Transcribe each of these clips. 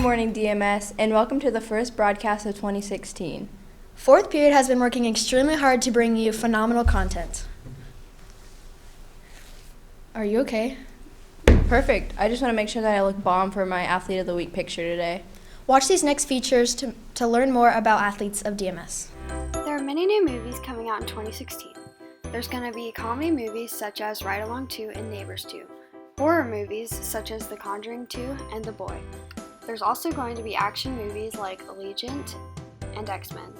morning, DMS, and welcome to the first broadcast of 2016. Fourth period has been working extremely hard to bring you phenomenal content. Are you okay? Perfect. I just want to make sure that I look bomb for my Athlete of the Week picture today. Watch these next features to learn more about athletes of DMS. There are many new movies coming out in 2016. There's going to be comedy movies such as Ride Along 2 and Neighbors 2, horror movies such as The Conjuring 2 and The Boy. There's also going to be action movies like Allegiant and X-Men.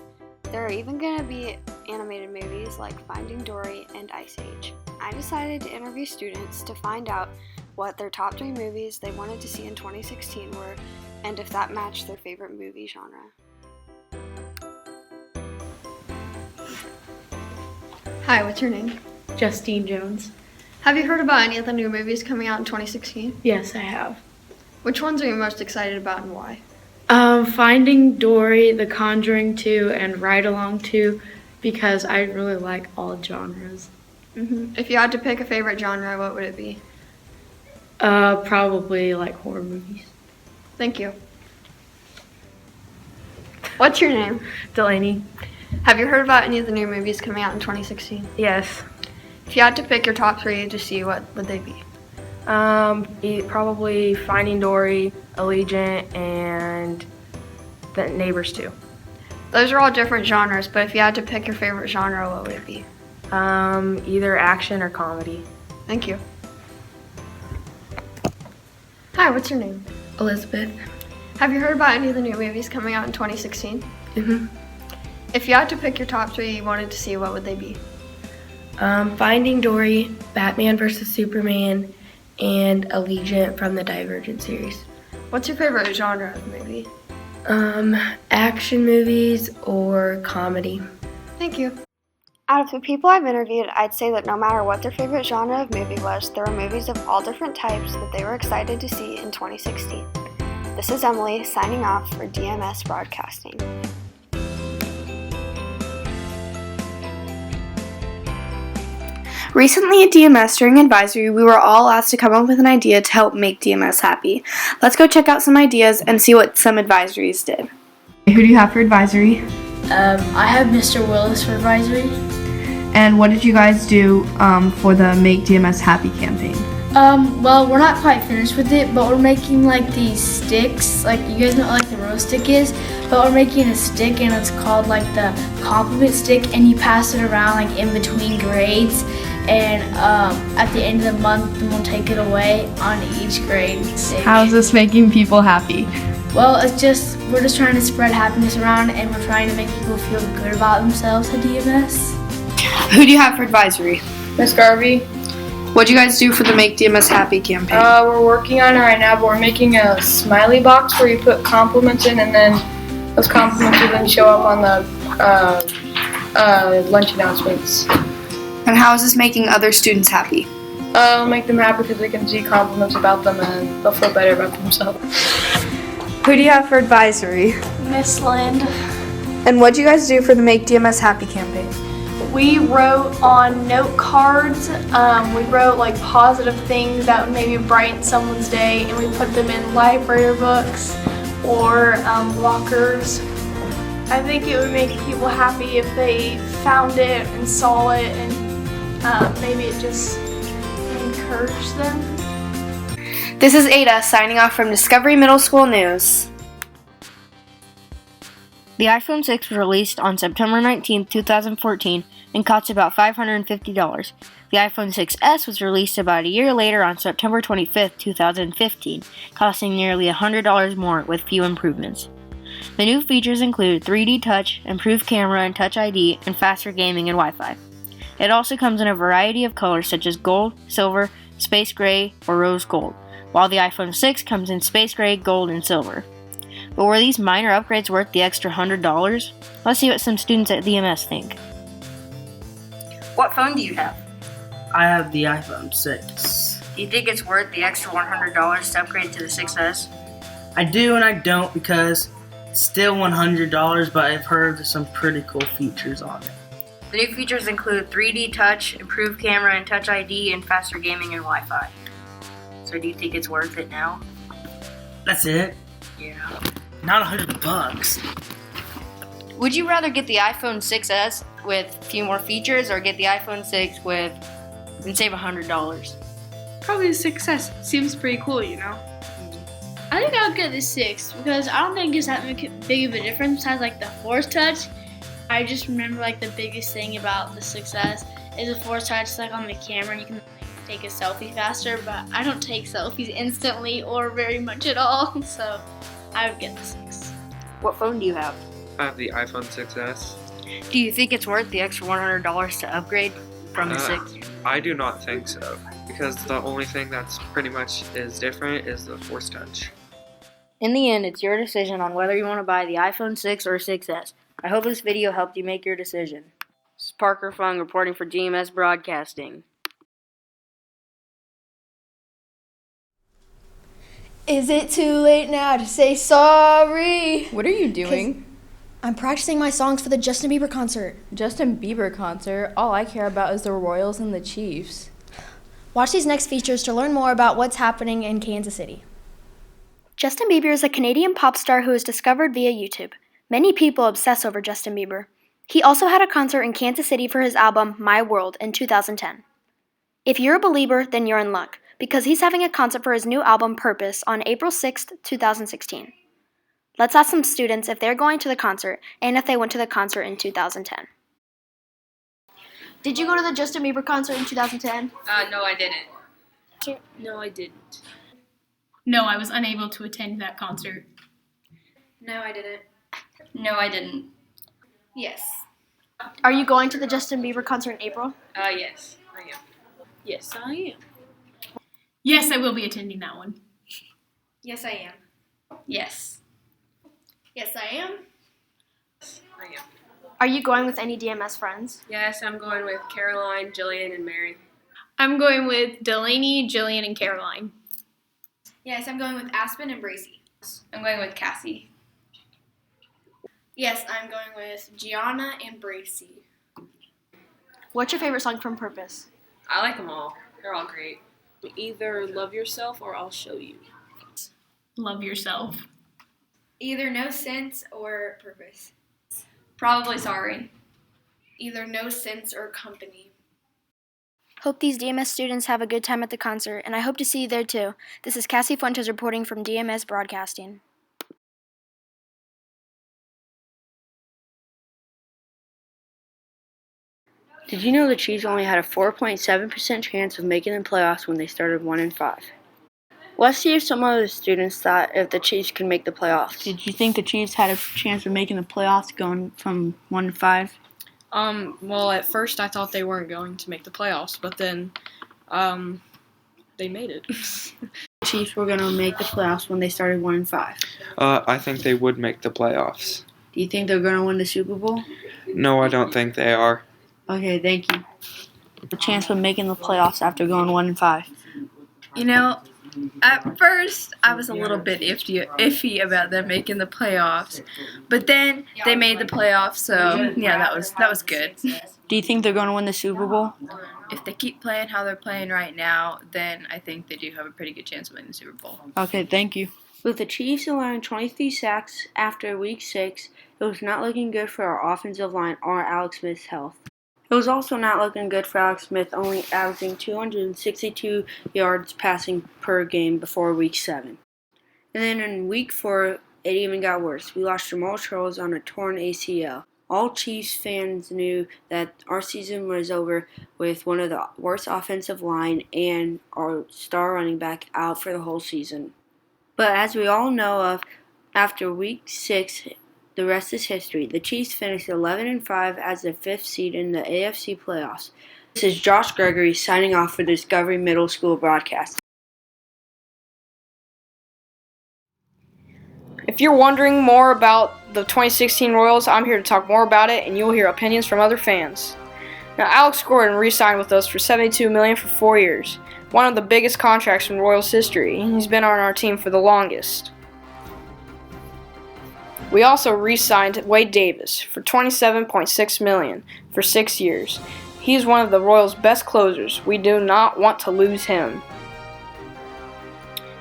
There are even going to be animated movies like Finding Dory and Ice Age. I decided to interview students to find out what their top 3 movies they wanted to see in 2016 were, and if that matched their favorite movie genre. Hi, what's your name? Justine Jones. Have you heard about any of the new movies coming out in 2016? Yes, I have. Which ones are you most excited about and why? Finding Dory, The Conjuring 2, and Ride Along 2 because I really like all genres. If you had to pick a favorite genre, what would it be? Probably like horror movies. Thank you. What's your name? Delaney. Have you heard about any of the new movies coming out in 2016? Yes. If you had to pick your top 3 to see, what would they be? Probably Finding Dory, Allegiant, and the Neighbors 2. Those are all different genres, but if you had to pick your favorite genre, what would it be? Either action or comedy. Thank you. Hi, what's your name? Elizabeth. Have you heard about any of the new movies coming out in 2016? If you had to pick your top 3 you wanted to see, what would they be? Finding Dory, Batman vs. Superman, and Allegiant from the Divergent series. What's your favorite genre of movie? Action movies or comedy. Thank you. Out of the people I've interviewed, I'd say that no matter what their favorite genre of movie was, there were movies of all different types that they were excited to see in 2016. This is Emily signing off for DMS Broadcasting. Recently at DMS during advisory, we were all asked to come up with an idea to help make DMS happy. Let's go check out some ideas and see what some advisories did. Who do you have for advisory? I have Mr. Willis for advisory. And what did you guys do for the Make DMS Happy campaign? Well, we're not quite finished with it, but we're making like these sticks. Like, you guys know what like the rose stick is, but we're making a stick and it's called like the compliment stick, and you pass it around like in between grades. And at the end of the month, we'll take it away on each grade stick. How is this making people happy? Well, we're just trying to spread happiness around, and we're trying to make people feel good about themselves at DMS. Who do you have for advisory? Miss Garvey. What do you guys do for the Make DMS Happy campaign? We're working on it right now, but we're making a smiley box where you put compliments in, and then those compliments will then show up on the lunch announcements. And how is this making other students happy? It'll make them happy because they can see compliments about them and they'll feel better about themselves. Who do you have for advisory? Miss Lind. And what do you guys do for the Make DMS Happy campaign? We wrote on note cards, we wrote like positive things that would maybe brighten someone's day, and we put them in library books or lockers. I think it would make people happy if they found it and saw it, and maybe it just encouraged them. This is Ada signing off from Discovery Middle School News. The iPhone 6 was released on September 19, 2014 and cost about $550. The iPhone 6s was released about a year later on September 25, 2015, costing nearly $100 more with few improvements. The new features include 3D touch, improved camera and touch ID, and faster gaming and Wi-Fi. It also comes in a variety of colors such as gold, silver, space gray, or rose gold, while the iPhone 6 comes in space gray, gold, and silver. But were these minor upgrades worth the extra $100? Let's see what some students at DMS think. What phone do you have? I have the iPhone 6. Do you think it's worth the extra $100 to upgrade to the 6S? I do and I don't because it's still $100, but I've heard of some pretty cool features on it. The new features include 3D touch, improved camera and touch ID, and faster gaming and Wi-Fi. So do you think it's worth it now? That's it. Yeah. Not $100. Would you rather get the iPhone 6s with a few more features or get the iPhone 6 with and save $100? Probably the 6S. Seems pretty cool, you know? I think I'll get the 6 because I don't think it's that big of a difference besides like the Force Touch. I just remember like the biggest thing about the 6S is the Force Touch, like on the camera, you can take a selfie faster, but I don't take selfies instantly or very much at all, so I would get the 6. What phone do you have? I have the iPhone 6s. Do you think it's worth the extra $100 to upgrade from the 6? I do not think so, because the only thing that's pretty much is different is the Force Touch. In the end, it's your decision on whether you want to buy the iPhone 6 or 6S. I hope this video helped you make your decision. This is Parker Fung reporting for DMS Broadcasting. Is it too late now to say sorry? What are you doing? I'm practicing my songs for the Justin Bieber concert. Justin Bieber concert? All I care about is the Royals and the Chiefs. Watch these next features to learn more about what's happening in Kansas City. Justin Bieber is a Canadian pop star who was discovered via YouTube. Many people obsess over Justin Bieber. He also had a concert in Kansas City for his album My World in 2010. If you're a believer, then you're in luck, because he's having a concert for his new album Purpose on April 6th, 2016. Let's ask some students if they're going to the concert and if they went to the concert in 2010. Did you go to the Justin Bieber concert in 2010? No, I didn't. No, I didn't. No, I was unable to attend that concert. No, I didn't. No, I didn't. Yes. Are you going to the Justin Bieber concert in April? Yes, I am. Yes, I am. Yes, I will be attending that one. Yes, I am. Yes. Yes, I am. I am. Are you going with any DMS friends? Yes, I'm going with Caroline, Jillian, and Mary. I'm going with Delaney, Jillian, and Caroline. Yes, I'm going with Aspen and Bracy. I'm going with Cassie. Yes, I'm going with Gianna and Bracy. What's your favorite song from Purpose? I like them all. They're all great. Either Love Yourself or I'll Show You. Love Yourself. Either No Sense or Purpose. Probably Sorry. Either No Sense or Company. Hope these DMS students have a good time at the concert, and I hope to see you there too. This is Cassie Fuentes reporting from DMS Broadcasting. Did you know the Chiefs only had a 4.7% chance of making the playoffs when they started 1-5? Let's see if some of the students thought if the Chiefs could make the playoffs. Did you think the Chiefs had a chance of making the playoffs going from 1-5? Well, at first I thought they weren't going to make the playoffs, but then, they made it. The Chiefs were going to make the playoffs when they started 1-5. I think they would make the playoffs. Do you think they're going to win the Super Bowl? No, I don't think they are. Okay, thank you. A chance of making the playoffs after going 1-5. You know, at first I was a little bit iffy about them making the playoffs, but then they made the playoffs, so yeah, that was good. Do you think they're going to win the Super Bowl? If they keep playing how they're playing right now, then I think they do have a pretty good chance of winning the Super Bowl. Okay, thank you. With the Chiefs allowing 23 sacks after Week 6, it was not looking good for our offensive line or Alex Smith's health. It was also not looking good for Alex Smith, only averaging 262 yards passing per game before Week 7. And then in Week 4, it even got worse. We lost Jamal Charles on a torn ACL. All Chiefs fans knew that our season was over with one of the worst offensive line and our star running back out for the whole season. But as we all know of, after Week 6, the rest is history. The Chiefs finished 11-5 as the 5th seed in the AFC playoffs. This is Josh Gregory signing off for the Discovery Middle School broadcast. If you're wondering more about the 2016 Royals, I'm here to talk more about it, and you'll hear opinions from other fans. Now, Alex Gordon re-signed with us for $72 million for 4 years, one of the biggest contracts in Royals history. He's been on our team for the longest. We also re-signed Wade Davis for $27.6 million for 6 years. He's one of the Royals' best closers. We do not want to lose him.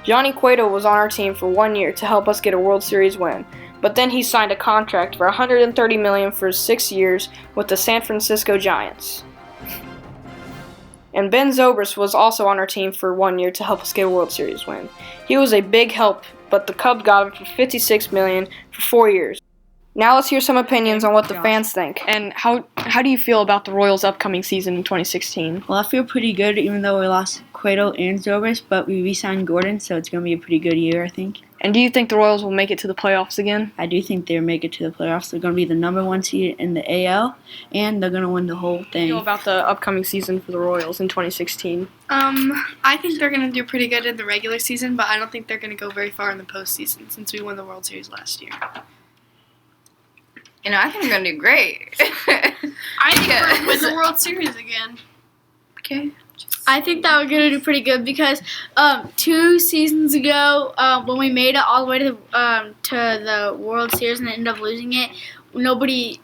Johnny Cueto was on our team for 1 year to help us get a World Series win, but then he signed a contract for $130 million for 6 years with the San Francisco Giants. And Ben Zobrist was also on our team for 1 year to help us get a World Series win. He was a big help, but the Cubs got him for $56 million for 4 years. Now let's hear some opinions on what the fans think. And how do you feel about the Royals' upcoming season in 2016? Well, I feel pretty good, even though we lost Cueto and Zobrist, but we re-signed Gordon, so it's going to be a pretty good year, I think. And do you think the Royals will make it to the playoffs again? I do think they'll make it to the playoffs. They're going to be the number 1 seed in the AL, and they're going to win the whole thing. How do you feel about the upcoming season for the Royals in 2016? I think they're going to do pretty good in the regular season, but I don't think they're going to go very far in the postseason since we won the World Series last year. I think they're going to do great. I think we're win the World Series again. Okay. I think that we're going to do pretty good because 2 seasons ago, when we made it all the way to the World Series and ended up losing it, everybody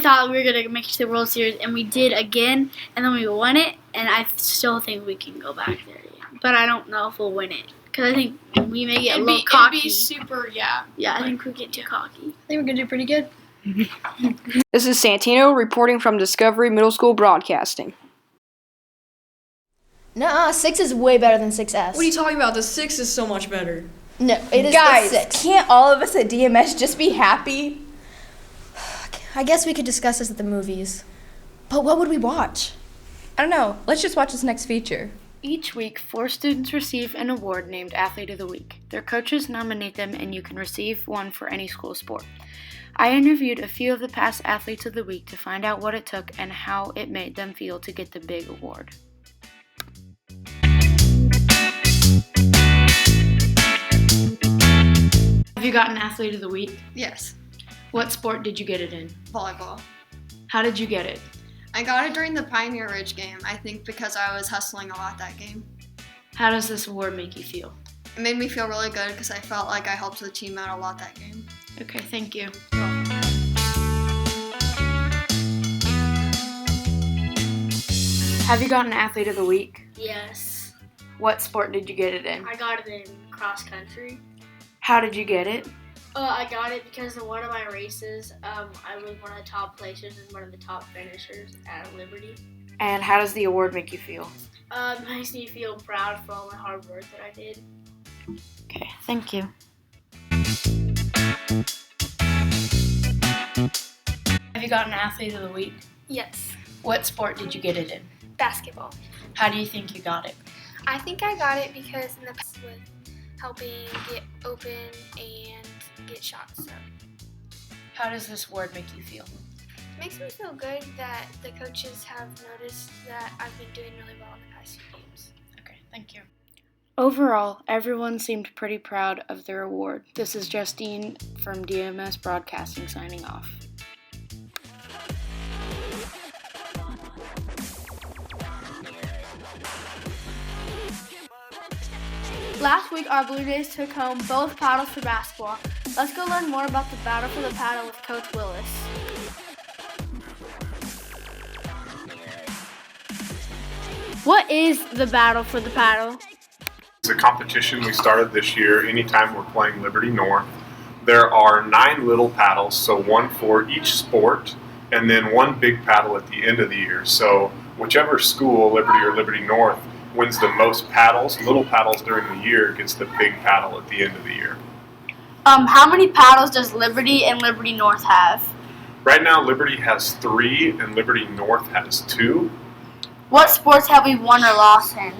thought we were going to make it to the World Series, and we did again, and then we won it, and I still think we can go back there again. But I don't know if we'll win it because I think we may get a little cocky. It'd be super, yeah. Yeah, I think we get too cocky. I think we're going to do pretty good. This is Santino reporting from Discovery Middle School Broadcasting. Nuh-uh, 6 is way better than 6S. What are you talking about? The 6 is so much better. No, it is Guys, the 6. Can't all of us at DMS just be happy? I guess we could discuss this at the movies. But what would we watch? I don't know. Let's just watch this next feature. Each week, 4 students receive an award named Athlete of the Week. Their coaches nominate them, and you can receive one for any school sport. I interviewed a few of the past Athletes of the Week to find out what it took and how it made them feel to get the big award. Have you gotten Athlete of the Week? Yes. What sport did you get it in? Volleyball. How did you get it? I got it during the Pioneer Ridge game, I think because I was hustling a lot that game. How does this award make you feel? It made me feel really good because I felt like I helped the team out a lot that game. Okay, thank you. Have you gotten Athlete of the Week? Yes. What sport did you get it in? I got it in cross country. How did you get it? I got it because in one of my races, I was one of the top placers and one of the top finishers at Liberty. And how does the award make you feel? It makes me feel proud for all my hard work that I did. Okay, thank you. Have you gotten Athlete of the Week? Yes. What sport did you get it in? Basketball. How do you think you got it? I think I got it because in the past with helping get open and get shots. So. How does this award make you feel? It makes me feel good that the coaches have noticed that I've been doing really well in the past few games. Okay, thank you. Overall, everyone seemed pretty proud of their award. This is Justine from DMS Broadcasting signing off. Last week, our Blue Jays took home both paddles for basketball. Let's go learn more about the battle for the paddle with Coach Willis. What is the battle for the paddle? It's a competition we started this year. Anytime we're playing Liberty North, there are 9 little paddles, so one for each sport, and then one big paddle at the end of the year. So whichever school, Liberty or Liberty North, wins the most paddles, little paddles during the year, gets the big paddle at the end of the year. How many paddles does Liberty and Liberty North have? Right now, Liberty has 3 and Liberty North has 2. What sports have we won or lost in?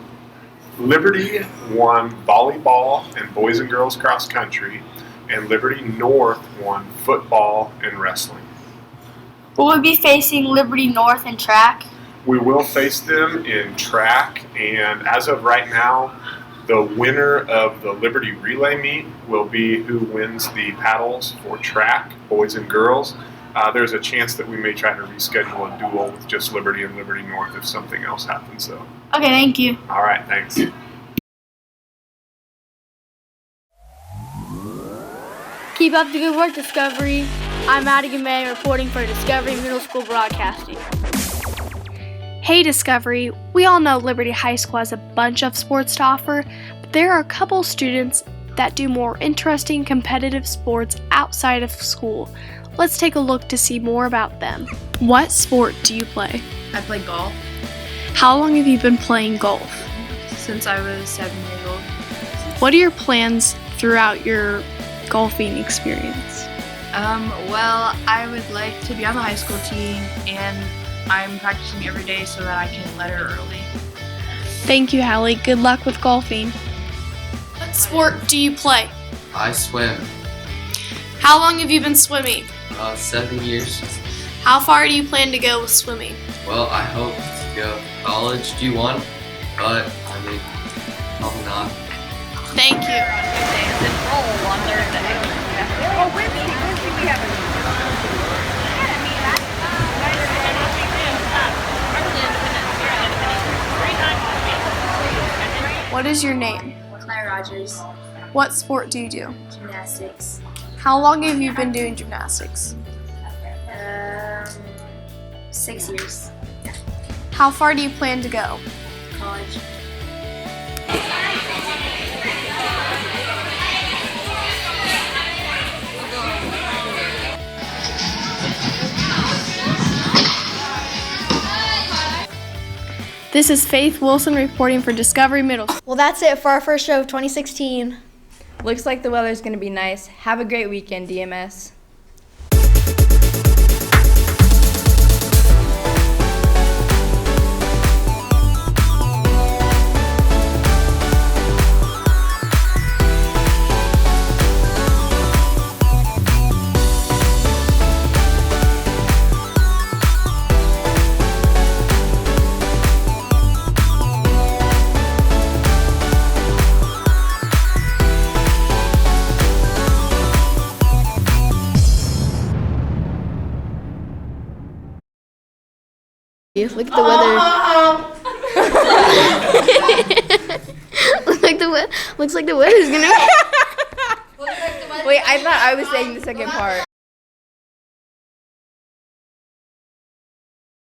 Liberty won volleyball and boys and girls cross country, and Liberty North won football and wrestling. Will we be facing Liberty North in track? We will face them in track, and as of right now, the winner of the Liberty Relay meet will be who wins the paddles for track, boys and girls. There's a chance that we may try to reschedule a duel with just Liberty and Liberty North if something else happens, though. Okay, thank you. All right, thanks. Keep up the good work, Discovery. I'm Madigan May reporting for Discovery Middle School Broadcasting. Hey Discovery, we all know Liberty High School has a bunch of sports to offer, but there are a couple students that do more interesting competitive sports outside of school. Let's take a look to see more about them. What sport do you play? I play golf How long have you been playing golf? since I was 7 years old. What are your plans throughout your golfing experience? Well, I would like to be on the high school team, and I'm practicing every day so that I can let her early. Thank you, Hallie. Good luck with golfing. What sport do you play? I swim. How long have you been swimming? 7 years. How far do you plan to go with swimming? Well, I hope to go to college D1, but I mean, probably not. Thank you. What is your name? Claire Rogers, What sport do you do? gymnastics. How long have you been doing gymnastics? 6 years. How far do you plan to go? College. This is Faith Wilson reporting for Discovery Middle School. Well, that's it for our first show of 2016. Looks like the weather's going to be nice. Have a great weekend, DMS. Look at the weather. Looks like the weather's gonna. Wait, I thought I was saying the second part.